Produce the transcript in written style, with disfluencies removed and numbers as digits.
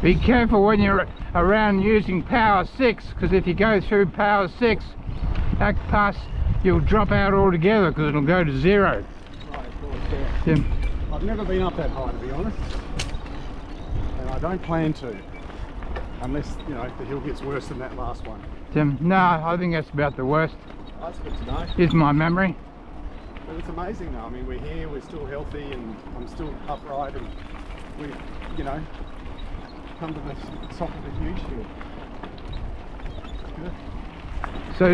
Be careful when you're around using power 6, because if you go through power 6, that pass, you'll drop out altogether because it'll go to 0. Right, of course, yeah. Yeah. I've never been up that high, to be honest, and I don't plan to, unless, you know, the hill gets worse than that last one. No, I think that's about the worst, That's good to know. is my memory. But it's amazing though, I mean, we're here, we're still healthy, and I'm still upright, and we've, you know, come to the top of a huge hill. Good. So